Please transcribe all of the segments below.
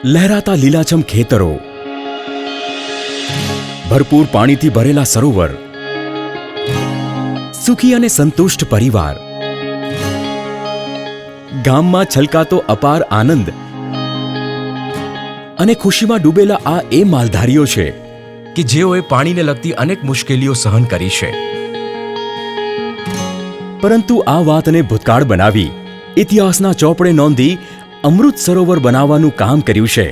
લહેરાતા લીલાછમ ખેતરો, ભરપૂર પાણીથી ભરેલા સરોવર, સુખી અને સંતુષ્ટ પરિવાર, ગામમાં છલકાતો અપાર આનંદ અને ખુશીમાં ડૂબેલા આ એ માલધારીઓ છે કે જેઓએ પાણીને લગતી અનેક મુશ્કેલીઓ સહન કરી છે, પરંતુ આ વાતને ભૂતકાળ બનાવી ઇતિહાસના ચોપડે નોંધી અમૃત સરોવર બનાવવાનું કામ કર્યું છે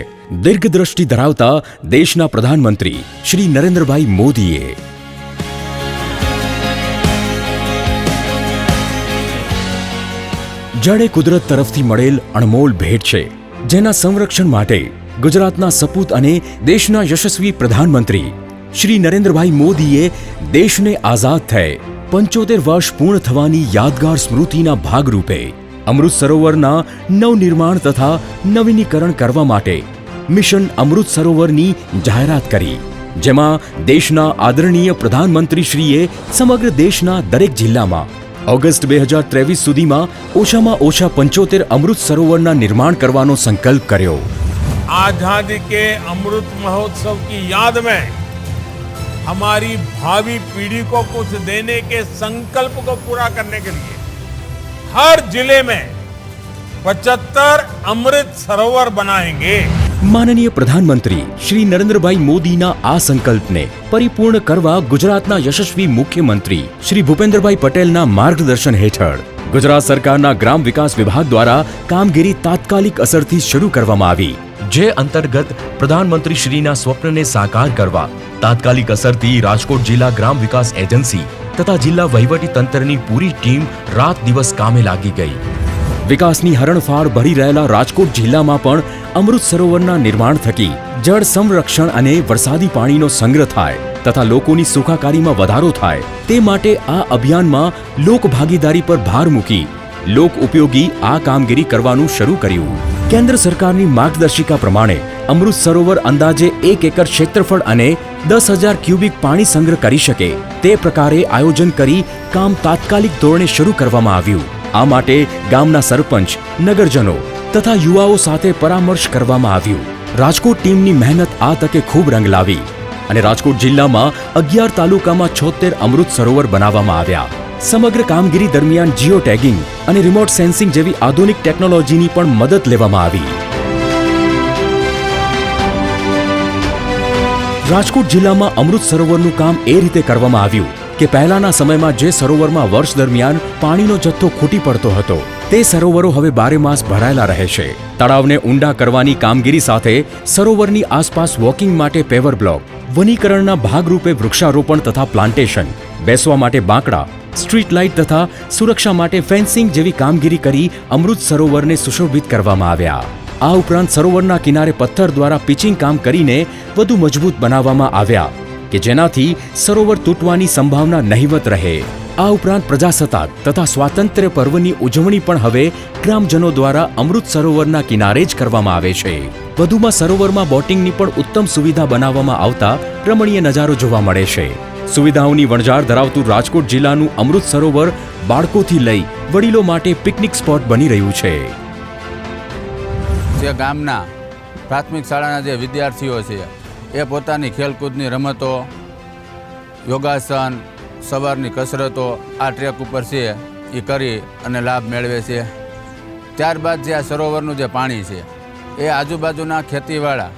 દીર્ઘદ્રષ્ટિ ધરાવતા દેશના પ્રધાનમંત્રી શ્રી નરેન્દ્રભાઈ મોદીએ. જળ એ કુદરત તરફથી મળેલ અણમોલ ભેટ છે, જેના સંરક્ષણ માટે ગુજરાતના સપૂત અને દેશના યશસ્વી પ્રધાનમંત્રી શ્રી નરેન્દ્રભાઈ મોદીએ દેશને આઝાદ થયે 75 વર્ષ પૂર્ણ થવાની યાદગાર સ્મૃતિના ભાગરૂપે અમૃત સરોવરના નવનિર્માણ તથા નવીનીકરણ કરવા માટે મિશન અમૃત સરોવરની જાહેરાત કરી, જેમાં દેશના આદરણીય પ્રધાનમંત્રીશ્રીએ સમગ્ર દેશના દરેક જિલ્લામાં ઓગસ્ટ 2023 સુધીમાં ઓછામાં ઓછા 75 અમૃત સરોવરના નિર્માણ કરવાનો સંકલ્પ કર્યો. आजादी के अमृत महोत्सव की याद में हमारी भावी पीढ़ी को कुछ देने के संकल्प को पूरा करने के लिए हर जिले में 75 अमृत सरोवर बनाएंगे. માનનીય પ્રધાનમંત્રી શ્રી નરેન્દ્રભાઈ મોદીના આ સંકલ્પને પરિપૂર્ણ કરવા ગુજરાતના યશસ્વી મુખ્યમંત્રી શ્રી ભૂપેન્દ્રભાઈ પટેલના માર્ગદર્શન હેઠળ ગુજરાત સરકારના ગ્રામ વિકાસ વિભાગ દ્વારા કામગીરી તાત્કાલિક અસરથી શરૂ કરવામાં આવી, જે અંતર્ગત પ્રધાનમંત્રી શ્રીના સ્વપ્નને સાકાર કરવા તાત્કાલિક અસરથી રાજકોટ જિલ્લા ગ્રામ વિકાસ એજન્સી તથા જિલ્લા વહીવટી તંત્રની પૂરી ટીમ રાત દિવસ કામે લાગી ગઈ. વિકાસની હરણફાળ ભરી રહેલા રાજકોટ જિલ્લામાં પણ અમૃત સરોવરના નિર્માણ થકી જળ સંરક્ષણ અને વરસાદી પાણીનો સંગ્રહ થાય તથા લોકોની સુખાકારીમાં વધારો થાય તે માટે આ અભિયાનમાં લોકભાગીદારી પર ભાર મૂકી લોક ઉપયોગી આ કામગીરી કરવાનું શરૂ કર્યું. કેન્દ્ર સરકારની માર્ગદર્શિકા પ્રમાણે અમૃત સરોવર અંદાજે 1 એકર ક્ષેત્રફળ અને 10,000 ક્યુબિક પાણી સંગ્રહ કરી શકે તે પ્રકારે આયોજન કરી કામ તાત્કાલિક ધોરણે શરૂ કરવામાં આવ્યું. આ માટે ગામના સરપંચ, નગરજનો તથા યુવાઓ સાથે પરામર્શ કરવામાં આવ્યું. રાજકોટ ટીમની મહેનત આ તકે ખૂબ રંગ લાવી અને રાજકોટ જિલ્લામાં 11 તાલુકામાં 76 અમૃત સરોવર બનાવવામાં આવ્યા. સમગ્ર કામગીરી દરમિયાન જીઓ ટેગિંગ અને રિમોટ સેન્સિંગ જેવી આધુનિક ટેકનોલોજીની પણ મદદ લેવામાં આવી. રાજકોટ જિલ્લામાં અમૃત સરોવરનું કામ એ રીતે કરવામાં આવ્યું કે પહેલાના સમયમાં જે સરોવરમાં વર્ષ દરમિયાન પાણીનો જથ્થો ખૂટી પડતો હતો તે સરોવરો હવે 12 માસ ભરાયેલા રહે છે. તળાવને ઊંડા કરવાની કામગીરી સાથે સરોવરની આસપાસ વોકિંગ માટે પેવર બ્લોક, વનીકરણના ભાગરૂપે વૃક્ષારોપણ તથા પ્લાન્ટેશન, બેસવા માટે બાંકડા, સ્ટ્રીટ લાઇટ તથા સુરક્ષા માટે ફેન્સિંગ જેવી કામગીરી કરી અમૃત સરોવરને સુશોભિત કરવામાં આવ્યા. આ ઉપરાંત સરોવરના કિનારે પથ્થર દ્વારા પિચિંગ કામ કરીને વધુ મજબૂત બનાવવામાં આવ્યા કે જેનાથી સરોવર તૂટવાની સંભાવના નહિવત રહે. આ ઉપરાંત પ્રજાસત્તાક તથા સ્વાતંત્ર્ય પર્વની ઉજવણી પણ હવે ગ્રામજનો દ્વારા અમૃત સરોવરના કિનારે જ કરવામાં આવે છે. વધુમાં સરોવરમાં બોટિંગની પણ ઉત્તમ સુવિધા બનાવવામાં આવતા રમણીય નજારો જોવા મળે છે. સુવિધાઓની વણઝાર ધરાવતું રાજકોટ જિલ્લાનું અમૃત સરોવર બાળકોથી લઈ વડીલો માટે પિકનિક સ્પોટ બની રહ્યું છે. જે ગામના પ્રાથમિક શાળાના જે વિદ્યાર્થીઓ છે એ પોતાની ખેલકૂદની રમતો, યોગાસન, સવારની કસરતો આ ટ્રેક ઉપર છે એ કરી અને લાભ મેળવે છે. ત્યારબાદ જે આ સરોવરનું જે પાણી છે એ આજુબાજુના ખેતીવાળા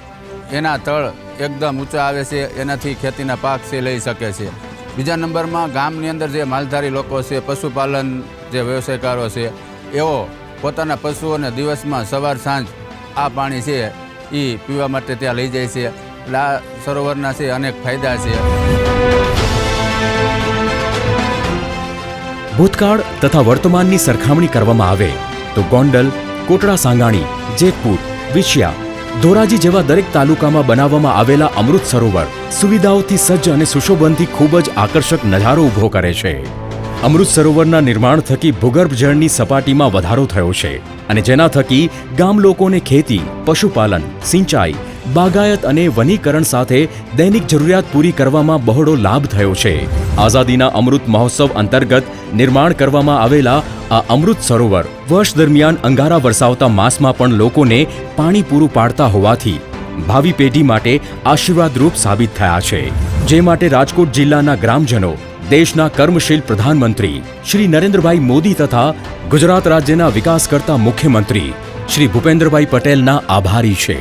એના તળ એકદમ ઊંચા આવે છે, એનાથી ખેતીના પાક છે લઈ શકે છે. બીજા નંબરમાં ગામની અંદર જે માલધારી લોકો છે, પશુપાલન જે વ્યવસાયકારો છે એઓ પોતાના પશુઓને દિવસમાં સવાર સાંજ આ પાણી છે એ પીવા માટે ત્યાં લઈ જાય છે. એટલે આ સરોવરના છે અનેક ફાયદા છે. ભૂતકાળ તથા વર્તમાનની સરખામણી કરવામાં આવે તો ગોંડલ, કોટડા સાંગાણી, જેતપુર, વિછિયા, ધોરાજી જેવા દરેક તાલુકામાં બનાવવામાં આવેલા અમૃત સરોવર સુવિધાઓથી સજ્જ અને સુશોભનથી ખૂબ જ આકર્ષક નજારો ઊભો કરે છે. અમૃત સરોવરના નિર્માણ થકી ભૂગર્ભ જળની સપાટીમાં વધારો થયો છે અને જેના થકી ગામ લોકોને ખેતી, પશુપાલન, સિંચાઈ, બાગાયત અને વનીકરણ સાથે દૈનિક જરૂરિયાત પૂરી કરવામાં બહોળો લાભ થયો છે. આઝાદીના અમૃત મહોત્સવ અંતર્ગત નિર્માણ કરવામાં આવેલા આ અમૃત સરોવર વર્ષ દરમિયાન અંગારા વરસાવતા માસમાં પણ લોકોને પાણી પૂરું પાડતા હોવાથી ભાવિ પેઢી માટે આશીર્વાદરૂપ સાબિત થયા છે. જે માટે રાજકોટ જિલ્લાના ગ્રામજનો દેશના કર્મશીલ પ્રધાનમંત્રી શ્રી નરેન્દ્રભાઈ મોદી તથા ગુજરાત રાજ્યના વિકાસ કરતા મુખ્યમંત્રી શ્રી ભૂપેન્દ્રભાઈ પટેલના આભારી છે.